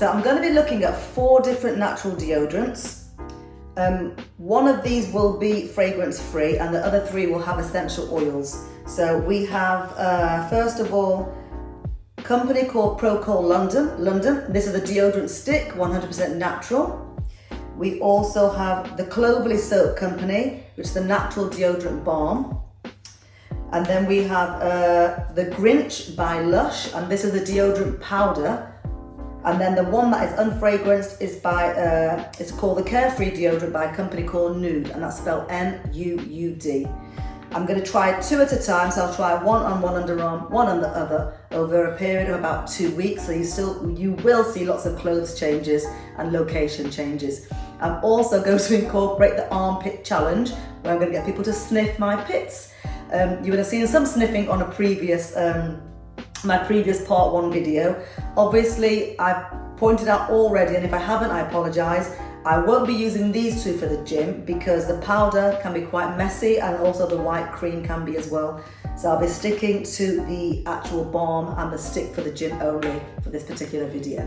So I'm going to be looking at 4 different natural deodorants. One of these will be fragrance free and the other 3 will have essential oils. So we have, first of all, a company called Procol London. This is a deodorant stick, 100% natural. We also have the Cloverleaf Soap Company, which is the natural deodorant balm. And then we have the Grinch by Lush, and this is the deodorant powder. And then the one that is unfragranced is by, it's called the Carefree deodorant by a company called Nude, and that's spelled N-U-U-D. I'm going to try 2 at a time, so I'll try one on one underarm, one on the other, over a period of about 2 weeks. So you will see lots of clothes changes and location changes. I'm also going to incorporate the armpit challenge, where I'm going to get people to sniff my pits. You would have seen some sniffing on a previous, my previous part 1 video. Obviously, I've pointed out already, and if I haven't, I apologise. I won't be using these 2 for the gym because the powder can be quite messy and also the white cream can be as well. So I'll be sticking to the actual balm and the stick for the gym only for this particular video.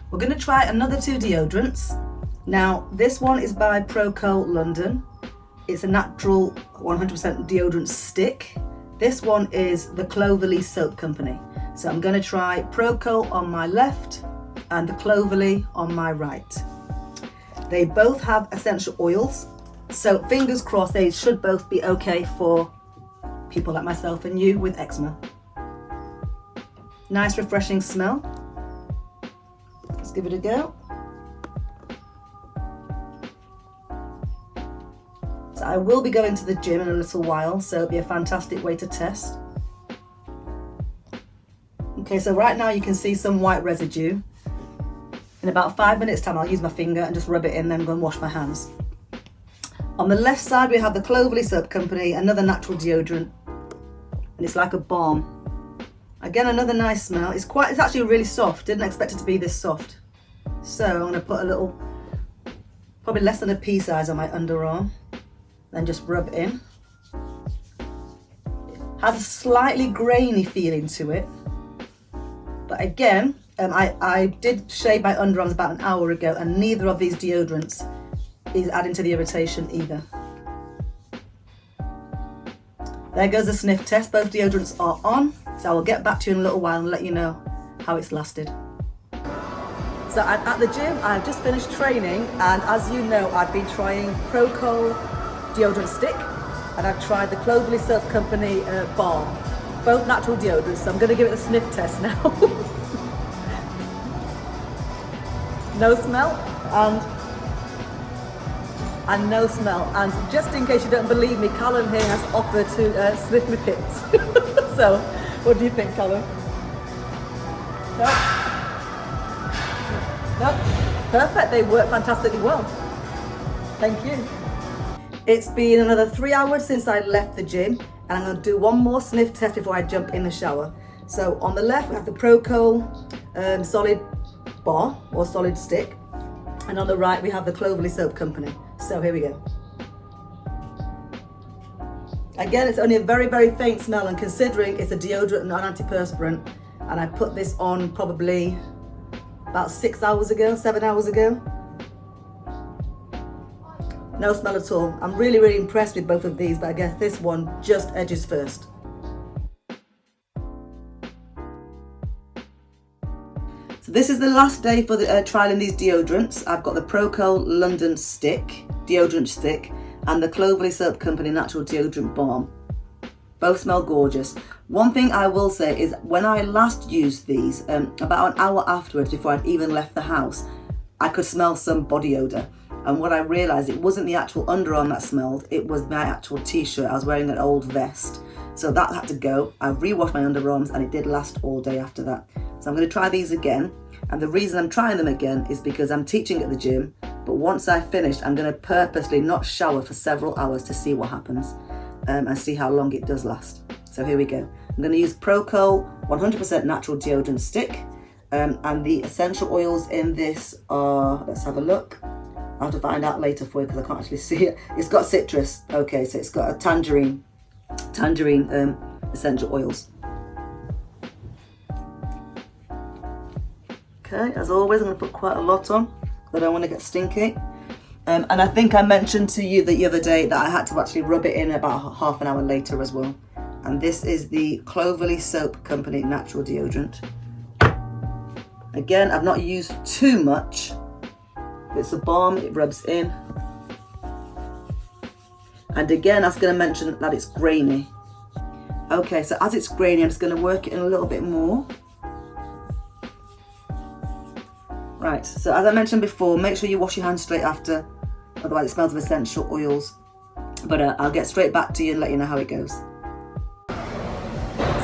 We're going to try another 2 deodorants. Now, this one is by Procol London. It's a natural 100% deodorant stick. This one is the Cloverleaf Soap Company. So I'm going to try Procol on my left and the Cloverleaf on my right. They both have essential oils, so fingers crossed they should both be okay for people like myself and you with eczema. Nice refreshing smell. Let's give it a go. So I will be going to the gym in a little while, so it'll be a fantastic way to test. Okay, so right now you can see some white residue. In about 5 minutes time, I'll use my finger and just rub it in, then go and wash my hands. On the left side, we have the Cloverleaf Soap Company, another natural deodorant, and it's like a balm. Again, another nice smell. It's actually really soft. Didn't expect it to be this soft. So I'm going to put a little, probably less than a pea size on my underarm, then just rub in. Has a slightly grainy feeling to it. But again, I did shave my underarms about an hour ago, and neither of these deodorants is adding to the irritation either. There goes the sniff test. Both deodorants are on, so I will get back to you in a little while and let you know how it's lasted. So I'm at the gym. I've just finished training, and as you know, I've been trying Procol deodorant stick, and I've tried the Cloverleaf Soap Company balm. Both natural deodorants, so I'm going to give it a sniff test now. No smell and no smell. And just in case you don't believe me, Callum here has offered to sniff my pits. So, what do you think, Callum? No? No? Perfect, they work fantastically well. Thank you. It's been another 3 hours since I left the gym, and I'm going to do one more sniff test before I jump in the shower. So on the left we have the Procol solid bar or solid stick, and on the right we have the Cloverleaf Soap Company. So here we go. Again, it's only a very, very faint smell, and considering it's a deodorant and not an antiperspirant, and I put this on probably about 6 hours ago, 7 hours ago. No smell at all. I'm really, really impressed with both of these, but I guess this one just edges first. So this is the last day for the trialing these deodorants. I've got the Procol London stick, deodorant stick, and the Cloverleaf Soap Company natural deodorant balm. Both smell gorgeous. One thing I will say is when I last used these, about an hour afterwards, before I'd even left the house, I could smell some body odour. And what I realised, it wasn't the actual underarm that smelled, it was my actual t-shirt. I was wearing an old vest. So that had to go. I re-washed my underarms, and it did last all day after that. So I'm going to try these again. And the reason I'm trying them again is because I'm teaching at the gym. But once I've finished, I'm going to purposely not shower for several hours to see what happens and see how long it does last. So here we go. I'm going to use Procol 100% natural deodorant stick. And the essential oils in this are, let's have a look. I'll have to find out later for you because I can't actually see it. It's got citrus. Okay, so it's got a tangerine essential oils. Okay, as always, I'm going to put quite a lot on because I don't want to get stinky. And I think I mentioned to you the other day that I had to actually rub it in about half an hour later as well. And this is the Cloverleaf Soap Company Natural Deodorant. Again, I've not used too much. It's a balm, it rubs in. And again, I was going to mention that it's grainy. Okay, so as it's grainy, I'm just going to work it in a little bit more. Right, so as I mentioned before, make sure you wash your hands straight after, otherwise it smells of essential oils. But I'll get straight back to you and let you know how it goes. So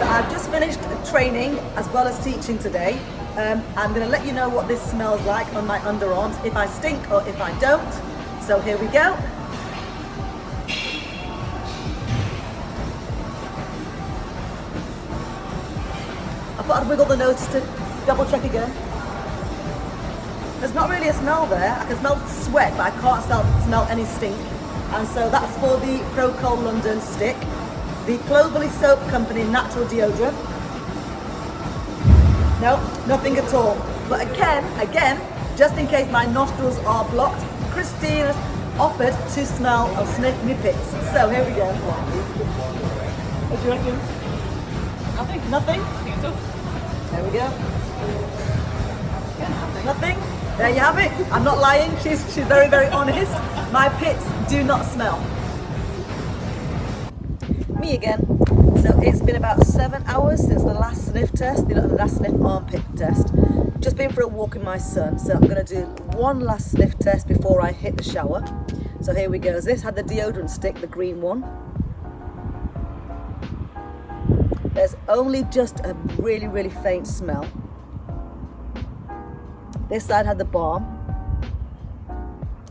I've just finished training as well as teaching today. I'm going to let you know what this smells like on my underarms, if I stink or if I don't. So here we go. I thought I'd wiggle the nose to double check again. There's not really a smell there. I can smell sweat, but I can't smell any stink. And so that's for the Procol London stick. The Cloverleaf Soap Company Natural Deodorant. No, nothing at all. But again, just in case my nostrils are blocked, Christine has offered to smell or sniff me pits. So here we go. What do you reckon? Nothing? Nothing? There we go. Nothing? There you have it. I'm not lying. She's very, very honest. My pits do not smell. Me again. So it's been about 7 hours since the last sniff test, the last sniff armpit test. Just been for a walk with my son. So I'm going to do one last sniff test before I hit the shower. So here we go. This had the deodorant stick, the green one. There's only just a really, really faint smell. This side had the balm,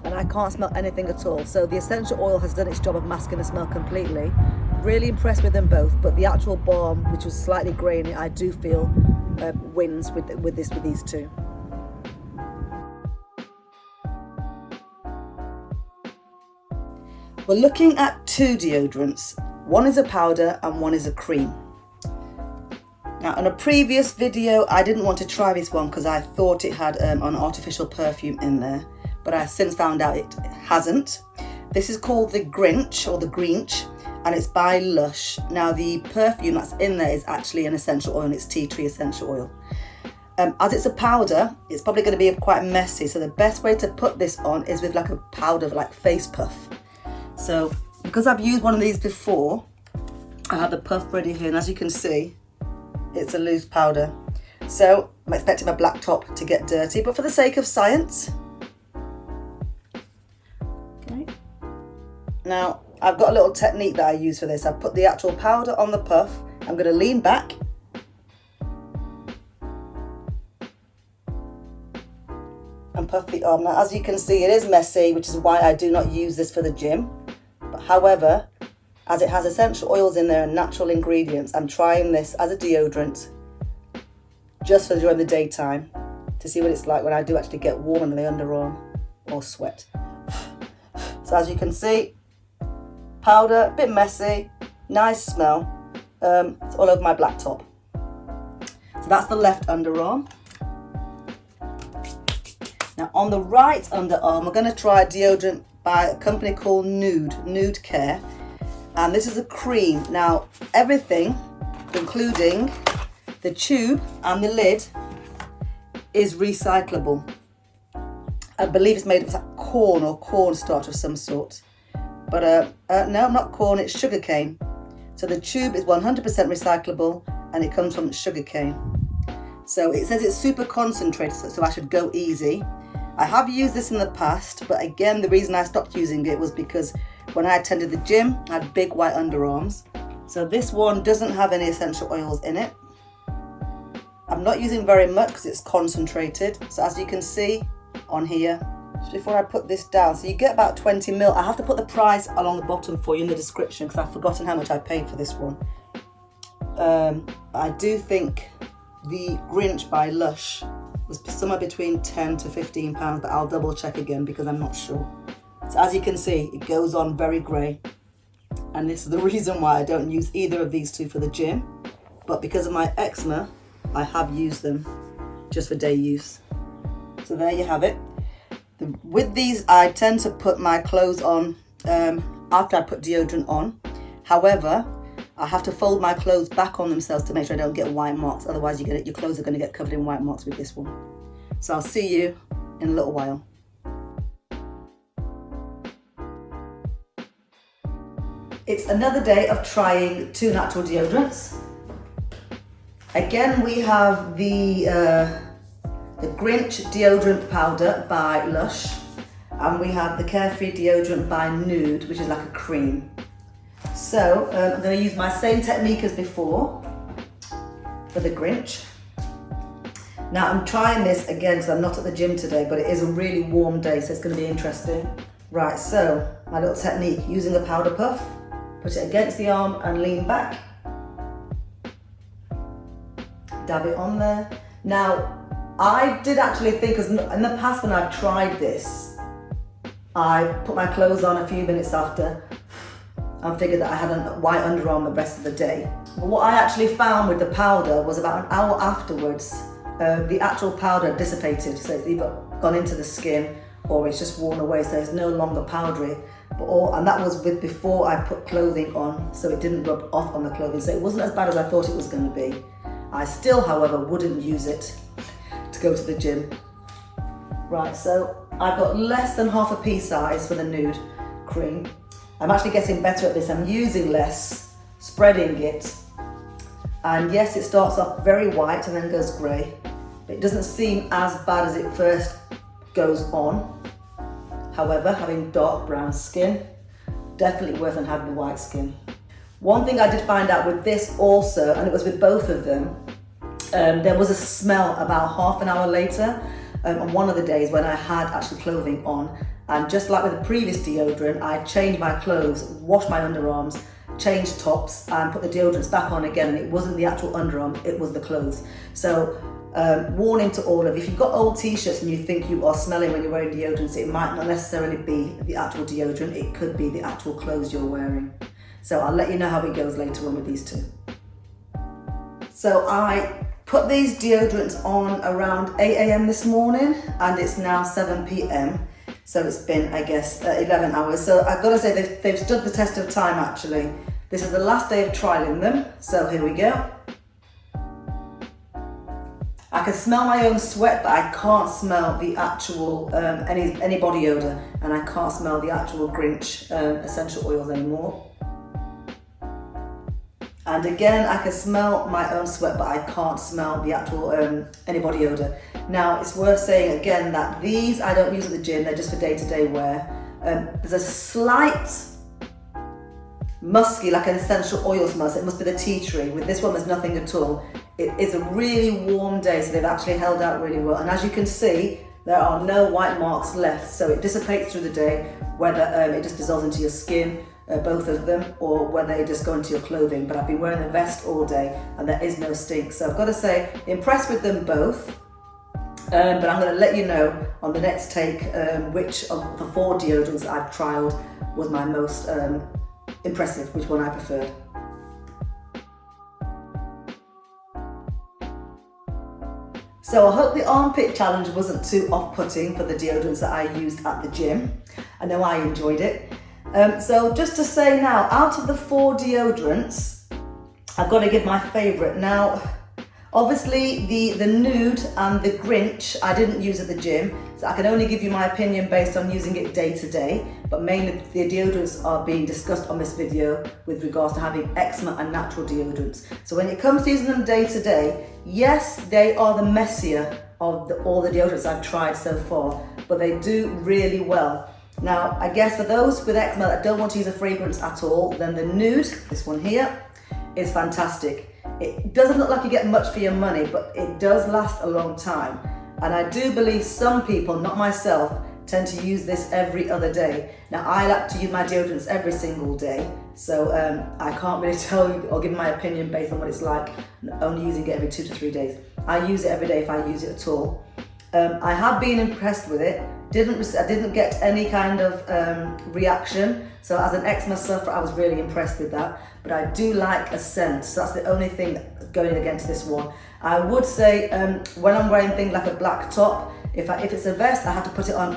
and I can't smell anything at all. So the essential oil has done its job of masking the smell completely. Really impressed with them both, but the actual balm, which was slightly grainy, I do feel wins with these two. We're looking at two deodorants. One is a powder and one is a cream. Now, in a previous video, I didn't want to try this one because I thought it had an artificial perfume in there, but I since found out it hasn't. This is called the Grinch or the Grinch, and it's by Lush. Now, the perfume that's in there is actually an essential oil, and it's tea tree essential oil. As it's a powder, it's probably going to be quite messy, so the best way to put this on is with like a powder, like face puff. So, because I've used one of these before, I have the puff ready here, and as you can see, it's a loose powder. So I'm expecting my black top to get dirty, but for the sake of science. Okay. Now, I've got a little technique that I use for this. I've put the actual powder on the puff. I'm going to lean back. And puff the arm. Now, as you can see, it is messy, which is why I do not use this for the gym. But however, as it has essential oils in there and natural ingredients, I'm trying this as a deodorant just for during the daytime to see what it's like when I do actually get warm in the underarm or sweat. So as you can see, powder, a bit messy, nice smell. It's all over my black top. So that's the left underarm. Now on the right underarm, we're going to try a deodorant by a company called Nude Care. And this is a cream. Now, everything, including the tube and the lid, is recyclable. I believe it's made of like corn or cornstarch of some sort. But no, not corn, it's sugarcane. So the tube is 100% recyclable and it comes from sugarcane. So it says it's super concentrated, so I should go easy. I have used this in the past, but again, the reason I stopped using it was because when I attended the gym, I had big white underarms. So this one doesn't have any essential oils in it. I'm not using very much because it's concentrated. So as you can see on here, just before I put this down, so you get about 20 ml. I have to put the price along the bottom for you in the description because I've forgotten how much I paid for this one. I do think the Grinch by Lush was somewhere between 10 to 15 pounds, but I'll double check again because I'm not sure. So as you can see, it goes on very grey. And this is the reason why I don't use either of these two for the gym. But because of my eczema, I have used them. just for day use. So there you have it. With these, I tend to put my clothes on after I put deodorant on. However, I have to fold my clothes back on themselves to make sure I don't get white marks. Otherwise, your clothes are going to get covered in white marks with this one. So I'll see you in a little while. It's another day of trying 2 natural deodorants. Again, we have the Grinch deodorant powder by Lush, and we have the Carefree deodorant by Nude, which is like a cream. So I'm going to use my same technique as before for the Grinch. Now I'm trying this again because I'm not at the gym today, but it is a really warm day, so it's going to be interesting. Right, so my little technique, using a powder puff, put it against the arm and lean back. Dab it on there. Now, I did actually think, because in the past when I've tried this, I put my clothes on a few minutes after and figured that I had a white underarm the rest of the day. But what I actually found with the powder was about an hour afterwards, the actual powder dissipated. So it's either gone into the skin or it's just worn away, so it's no longer powdery. And that was before I put clothing on, so it didn't rub off on the clothing. So it wasn't as bad as I thought it was going to be. I still, however, wouldn't use it to go to the gym. Right, so I've got less than half a pea size for the Nude cream. I'm actually getting better at this. I'm using less, spreading it. And yes, it starts off very white and then goes grey. But it doesn't seem as bad as it first goes on. However, having dark brown skin, definitely worse than having white skin. One thing I did find out with this also, and it was with both of them, there was a smell about half an hour later on one of the days when I had actually clothing on. And just like with the previous deodorant, I changed my clothes, washed my underarms, changed tops and put the deodorants back on again, and it wasn't the actual underarm, it was the clothes. So warning to all of you, if you've got old t-shirts and you think you are smelling when you're wearing deodorants, it might not necessarily be the actual deodorant, it could be the actual clothes you're wearing. So I'll let you know how it goes later on with these two. So I put these deodorants on around 8 a.m. this morning and it's now 7 p.m. So it's been, I guess, 11 hours. So I've got to say they've stood the test of time actually. This is the last day of trialing them. So here we go. I can smell my own sweat, but I can't smell the actual, any body odor, and I can't smell the actual Grinch essential oils anymore. And again, I can smell my own sweat, but I can't smell the actual any body odor. Now, it's worth saying again that these I don't use at the gym, they're just for day-to-day wear. There's a slight musky, like an essential oils musk. It must be the tea tree. With this one, there's nothing at all. It is a really warm day, so they've actually held out really well. And as you can see, there are no white marks left. So it dissipates through the day, whether it just dissolves into your skin, both of them, or whether they just go into your clothing. But I've been wearing the vest all day and there is no stink. So I've got to say, impressed with them both. But I'm going to let you know on the next take which of the 4 deodorants that I've trialed was my most impressive, which one I preferred. So I hope the armpit challenge wasn't too off-putting for the deodorants that I used at the gym. I know I enjoyed it. So just to say now, out of the 4 deodorants, I've got to give my favourite. Now, obviously the Nude and the Grinch I didn't use at the gym, so I can only give you my opinion based on using it day to day, but mainly the deodorants are being discussed on this video with regards to having eczema and natural deodorants. So when it comes to using them day to day, yes, they are the messier of all the deodorants I've tried so far, but they do really well. Now, I guess for those with eczema that don't want to use a fragrance at all, then the Nude, this one here, is fantastic. It doesn't look like you get much for your money, but it does last a long time. And I do believe some people, not myself, tend to use this every other day. Now, I like to use my deodorants every single day, so I can't really tell you or give my opinion based on what it's like, only using it every 2 to 3 days. I use it every day if I use it at all. I have been impressed with it. I didn't get any kind of reaction. So as an eczema sufferer, I was really impressed with that. But I do like a scent, so that's the only thing going against this one. I would say when I'm wearing things like a black top, if it's a vest, I have to put it on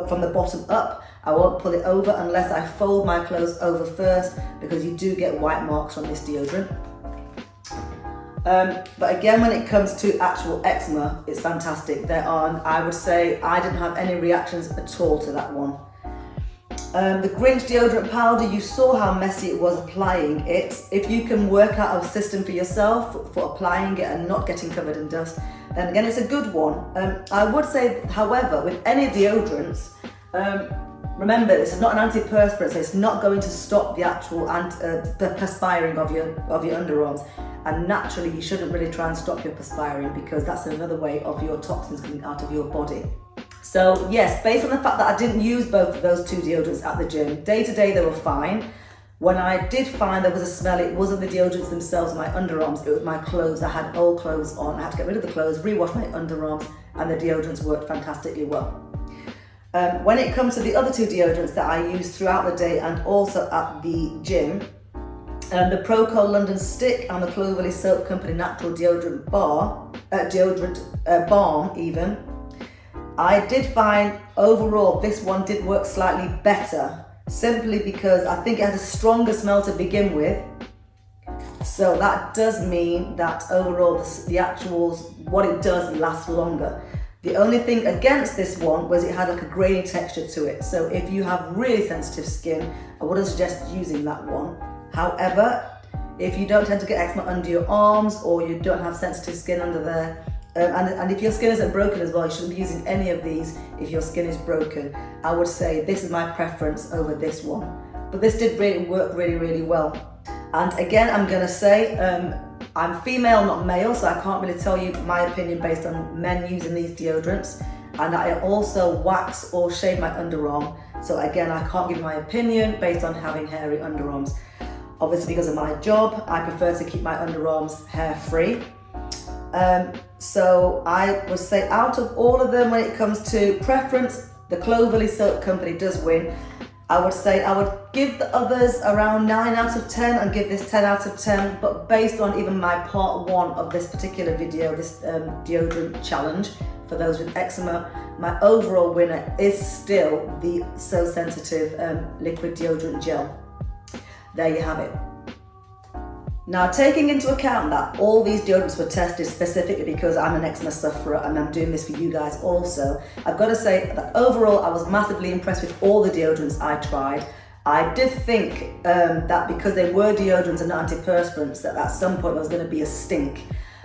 from the bottom up. I won't pull it over unless I fold my clothes over first, because you do get white marks from this deodorant. But again, when it comes to actual eczema, it's fantastic. I would say I didn't have any reactions at all to that one. The Grinch deodorant powder, you saw how messy it was applying it. If you can work out a system for yourself for applying it and not getting covered in dust, then again, it's a good one. I would say, however, with any deodorants, remember, this is not an antiperspirant, so it's not going to stop the actual the perspiring of your underarms. And naturally, you shouldn't really try and stop your perspiring, because that's another way of your toxins coming out of your body. So yes, based on the fact that I didn't use both of those two deodorants at the gym, day to day they were fine. When I did find there was a smell, it wasn't the deodorants themselves, my underarms, it was my clothes. I had old clothes on, I had to get rid of the clothes, rewash my underarms, and the deodorants worked fantastically well. When it comes to the other two deodorants that I use throughout the day and also at the gym, the Proco London Stick and the Cloverleaf Soap Company Natural Deodorant Balm even, I did find overall this one did work slightly better, simply because I think it had a stronger smell to begin with. So that does mean that overall the actuals, what it does lasts longer. The only thing against this one was it had like a grainy texture to it. So if you have really sensitive skin, I wouldn't suggest using that one. However, if you don't tend to get eczema under your arms, or you don't have sensitive skin under there, and if your skin isn't broken as well, you shouldn't be using any of these if your skin is broken. I would say this is my preference over this one. But this did really work really well. And again, I'm going to say, I'm female, not male, so I can't really tell you my opinion based on men using these deodorants. And I also wax or shave my underarm. So again, I can't give my opinion based on having hairy underarms. Obviously, because of my job, I prefer to keep my underarms hair-free. So I would say out of all of them, when it comes to preference, the Cloverleaf Soap Company does win. I would say I would give the others around 9 out of 10 and give this 10 out of 10, but based on even my part 1 of this particular video, this deodorant challenge for those with eczema, my overall winner is still the So Sensitive liquid deodorant gel. There you have it. Now, taking into account that all these deodorants were tested specifically because I'm an eczema sufferer and I'm doing this for you guys also, I've got to say that overall I was massively impressed with all the deodorants I tried. I did think that because they were deodorants and not antiperspirants, that at some point there was going to be a stink.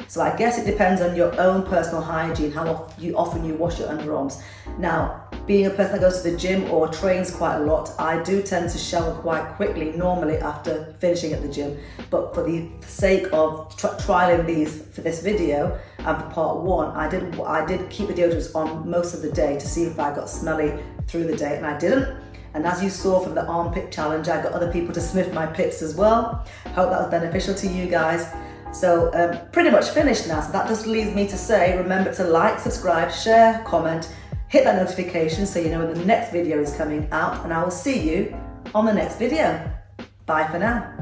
So I guess it depends on your own personal hygiene, how often you wash your underarms. Now, being a person that goes to the gym or trains quite a lot, I do tend to shower quite quickly, normally after finishing at the gym. But for the sake of trialing these for this video and for part 1, I did keep the deodorants on most of the day to see if I got smelly through the day, and I didn't. And as you saw from the armpit challenge, I got other people to sniff my pits as well. Hope that was beneficial to you guys. So pretty much finished now. So that just leaves me to say, remember to like, subscribe, share, comment, hit that notification so you know when the next video is coming out, and I will see you on the next video. Bye for now.